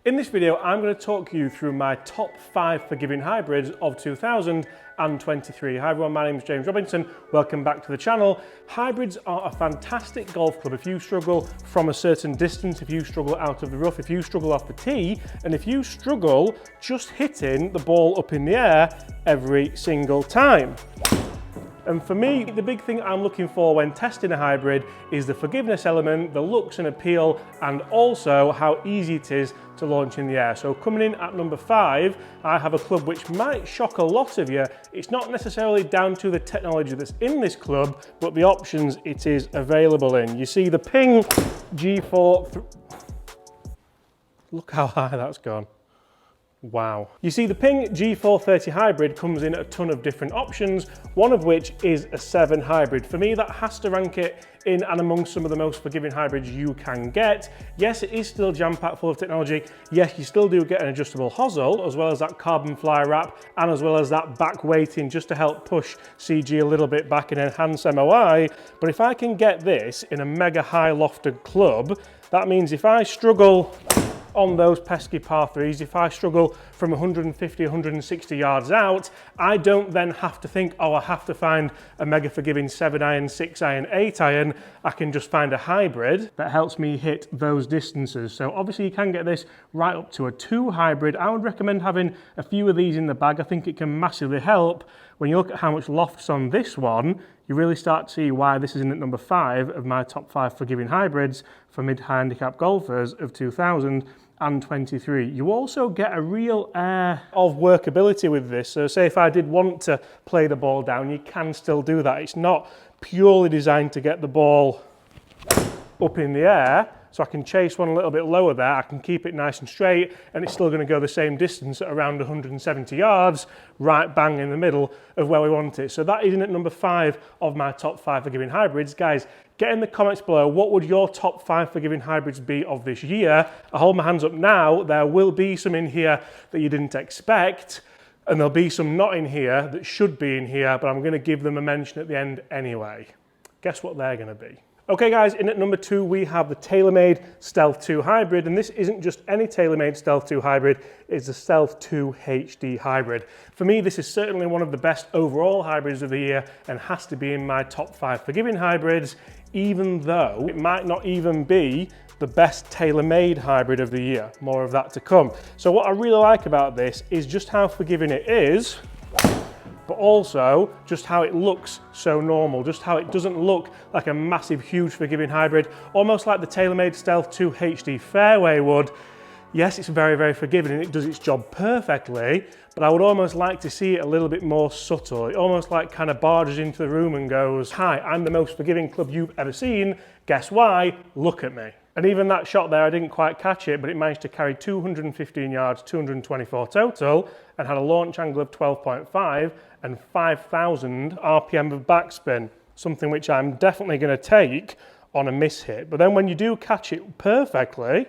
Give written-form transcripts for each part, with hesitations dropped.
In this video, I'm going to talk you through my top 5 forgiving hybrids of 2023. Hi everyone, my name is James Robinson. Welcome back to the channel. Hybrids are a fantastic golf club if you struggle from a certain distance, if you struggle out of the rough, if you struggle off the tee, and if you struggle just hitting the ball up in the air every single time. And for me, the big thing I'm looking for when testing a hybrid is the forgiveness element, the looks and appeal, and also how easy it is to launch in the air. So coming in at number 5, I have a club which might shock a lot of you. It's not necessarily down to the technology that's in this club, but the options it is available in. You see the Ping G4, look how high that's gone. Wow. You see, the Ping G430 hybrid comes in a ton of different options, one of which is a 7 hybrid. For me, that has to rank it in and amongst some of the most forgiving hybrids you can get. Yes, it is still jam-packed full of technology. Yes, you still do get an adjustable hosel, as well as that carbon fly wrap, and as well as that back weighting just to help push CG a little bit back and enhance MOI. But if I can get this in a mega high lofted club, that means if I struggle on those pesky par 3s, if I struggle from 150, 160 yards out, I don't then have to think, oh, I have to find a mega forgiving 7 iron, 6 iron, 8 iron. I can just find a hybrid that helps me hit those distances. So obviously you can get this right up to a 2 hybrid. I would recommend having a few of these in the bag. I think it can massively help. When you look at how much loft's on this one, you really start to see why this is in at number 5 of my top 5 forgiving hybrids for mid-high handicap golfers of 2023. You also get a real air of workability with this. So say if I did want to play the ball down, you can still do that. It's not purely designed to get the ball up in the air. So I can chase one a little bit lower there, I can keep it nice and straight, and it's still going to go the same distance at around 170 yards, right bang in the middle of where we want it. So that is in at number 5 of my top 5 forgiving hybrids. Guys, get in the comments below, what would your top 5 forgiving hybrids be of this year? I hold my hands up now, there will be some in here that you didn't expect, and there'll be some not in here that should be in here, but I'm going to give them a mention at the end anyway. Guess what they're going to be? Okay guys, in at number 2 we have the TaylorMade Stealth 2 hybrid, and this isn't just any TaylorMade Stealth 2 hybrid, it's the Stealth 2 HD hybrid. For me, this is certainly one of the best overall hybrids of the year and has to be in my top 5 forgiving hybrids, even though it might not even be the best TaylorMade hybrid of the year. More of that to come. So what I really like about this is just how forgiving it is, but also just how it looks so normal, just how it doesn't look like a massive, huge forgiving hybrid, almost like the TaylorMade Stealth 2 HD fairway would. Yes, it's very, very forgiving and it does its job perfectly, but I would almost like to see it a little bit more subtle. It almost like kind of barges into the room and goes, hi, I'm the most forgiving club you've ever seen. Guess why? Look at me. And even that shot there, I didn't quite catch it, but it managed to carry 215 yards, 224 total, and had a launch angle of 12.5 and 5,000 RPM of backspin, something which I'm definitely going to take on a miss hit. But then when you do catch it perfectly,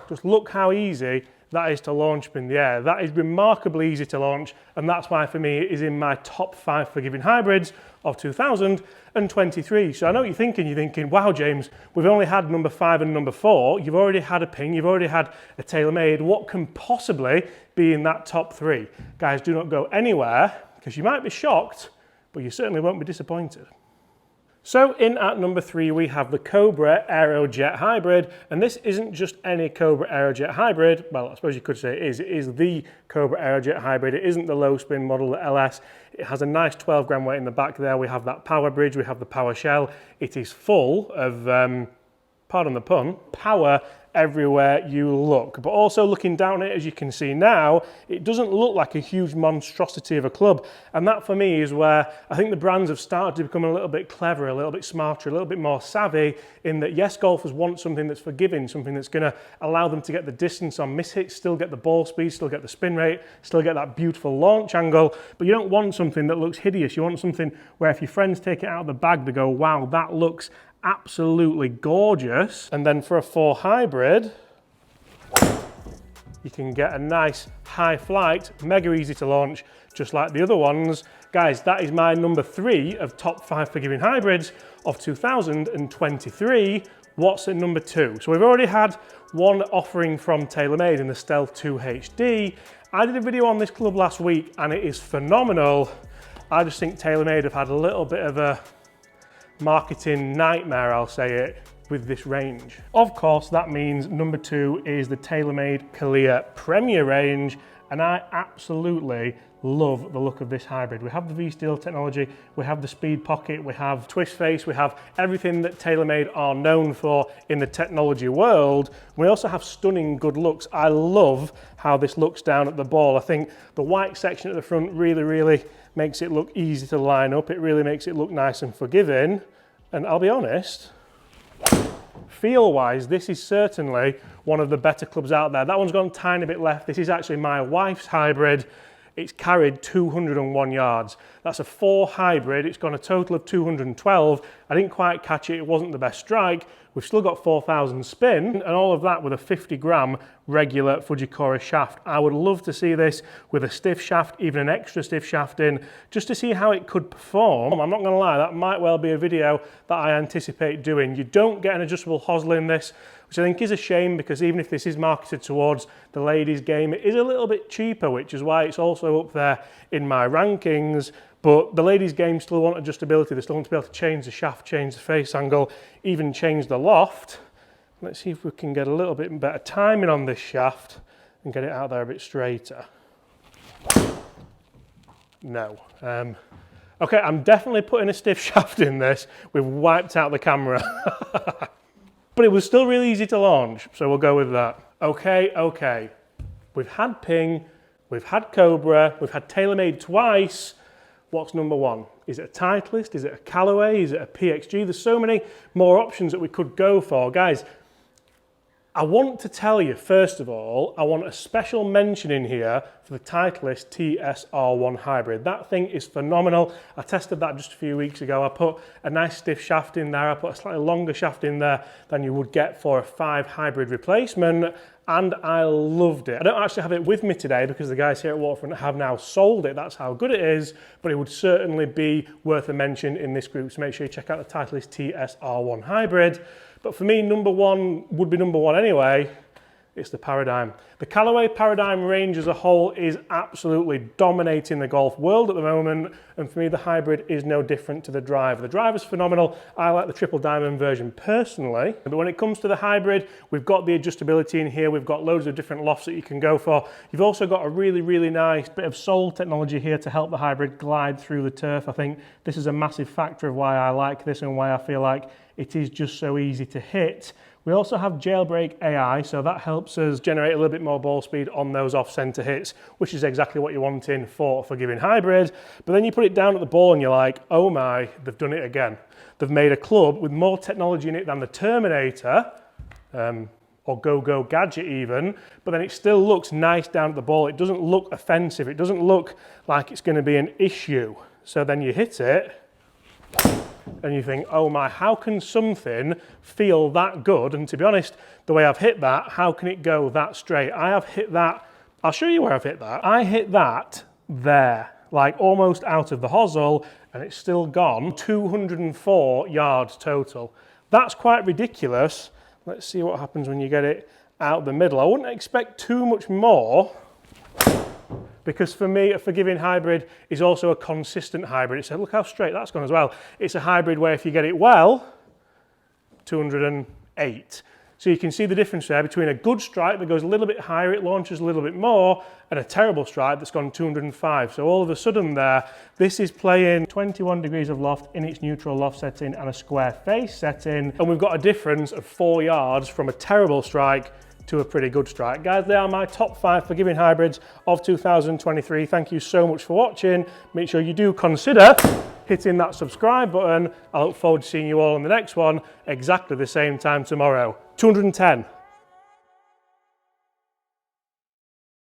just look how easy that is to launch up in the air. That is remarkably easy to launch, and that's why for me it is in my top 5 forgiving hybrids of 2023. So I know what you're thinking, wow James, we've only had number 5 and number 4, you've already had a Ping, you've already had a TaylorMade, what can possibly be in that top 3? Guys, do not go anywhere, because you might be shocked, but you certainly won't be disappointed. So in at number 3 we have the Cobra Aero Jet hybrid, and this isn't just any Cobra Aero Jet hybrid. Well, I suppose you could say it is the Cobra Aero Jet hybrid. It isn't the low spin model, the LS. It has a nice 12 gram weight in the back there. We have that power bridge, we have the power shell. It is full of, pardon the pun, power everywhere you look. But also looking down at it, as you can see now, it doesn't look like a huge monstrosity of a club. And that for me is where I think the brands have started to become a little bit clever, a little bit smarter, a little bit more savvy, in that yes, golfers want something that's forgiving, something that's going to allow them to get the distance on miss hits, still get the ball speed, still get the spin rate, still get that beautiful launch angle, but you don't want something that looks hideous. You want something where if your friends take it out of the bag, they go, wow, that looks absolutely gorgeous. And then for a 4 hybrid, you can get a nice high flight, mega easy to launch, just like the other ones. Guys, that is my number 3 of top 5 forgiving hybrids of 2023. What's at number 2? So we've already had one offering from TaylorMade in the Stealth 2 HD. I did a video on this club last week and it is phenomenal. I just think TaylorMade have had a little bit of a marketing nightmare, I'll say it, with this range. Of course, that means number 2 is the TaylorMade Clear Premier range, and I absolutely love the look of this hybrid. We have the V-Steel technology, we have the speed pocket, we have twist face, we have everything that TaylorMade are known for in the technology world. We also have stunning good looks. I love how this looks down at the ball. I think the white section at the front really makes it look easy to line up. It really makes it look nice and forgiving. And I'll be honest, feel-wise, this is certainly one of the better clubs out there. That one's gone a tiny bit left. This is actually my wife's hybrid. It's carried 201 yards. That's a 4 hybrid. It's gone a total of 212. I didn't quite catch it. It wasn't the best strike. We've still got 4,000 spin, and all of that with a 50-gram regular Fujikura shaft. I would love to see this with a stiff shaft, even an extra stiff shaft in, just to see how it could perform. I'm not gonna lie, that might well be a video that I anticipate doing. You don't get an adjustable hosel in this, which I think is a shame, because even if this is marketed towards the ladies' game, it is a little bit cheaper, which is why it's also up there in my rankings. But the ladies' game still want adjustability. They still want to be able to change the shaft, change the face angle, even change the loft. Let's see if we can get a little bit better timing on this shaft and get it out there a bit straighter. No. Okay, I'm definitely putting a stiff shaft in this. We've wiped out the camera. But it was still really easy to launch, so we'll go with that. Okay. We've had Ping, we've had Cobra, we've had TaylorMade twice. What's number 1? Is it a Titleist? Is it a Callaway? Is it a PXG? There's so many more options that we could go for. Guys, I want to tell you, first of all, I want a special mention in here for the Titleist TSR1 Hybrid. That thing is phenomenal. I tested that just a few weeks ago. I put a nice stiff shaft in there. I put a slightly longer shaft in there than you would get for a 5 hybrid replacement, and I loved it. I don't actually have it with me today because the guys here at Waterfront have now sold it. That's how good it is, but it would certainly be worth a mention in this group, so make sure you check out the Titleist TSR1 Hybrid. But for me, number 1 would be number 1 anyway. It's the Paradigm. The Callaway Paradigm range as a whole is absolutely dominating the golf world at the moment, and for me the hybrid is no different to the driver. The driver's phenomenal. I like the triple diamond version personally, but when it comes to the hybrid, we've got the adjustability in here. We've got loads of different lofts that you can go for. You've also got a really nice bit of sole technology here to help the hybrid glide through the turf. I think this is a massive factor of why I like this and why I feel like it is just so easy to hit. We also have Jailbreak AI, so that helps us generate a little bit more ball speed on those off-center hits, which is exactly what you're wanting for a forgiving hybrid. But then you put it down at the ball and you're like, oh my, they've done it again. They've made a club with more technology in it than the Terminator, or Go-Go Gadget even, but then it still looks nice down at the ball. It doesn't look offensive. It doesn't look like it's going to be an issue. So then you hit it, and you think, oh my, how can something feel that good? And to be honest, the way I've hit that, how can it go that straight? I have hit that, I'll show you where I've hit that. I hit that there, like almost out of the hosel, and it's still gone 204 yards total. That's quite ridiculous. Let's see what happens when you get it out the middle. I wouldn't expect too much more, because for me, a forgiving hybrid is also a consistent hybrid. It's a, look how straight that's gone as well. It's a hybrid where if you get it well, 208. So you can see the difference there between a good strike that goes a little bit higher, it launches a little bit more, and a terrible strike that's gone 205. So all of a sudden there, this is playing 21 degrees of loft in its neutral loft setting and a square face setting. And we've got a difference of 4 yards from a terrible strike to a pretty good strike. Guys, they are my top 5 forgiving hybrids of 2023. Thank you so much for watching. Make sure you do consider hitting that subscribe button. I look forward to seeing you all in the next one, exactly the same time tomorrow. 210.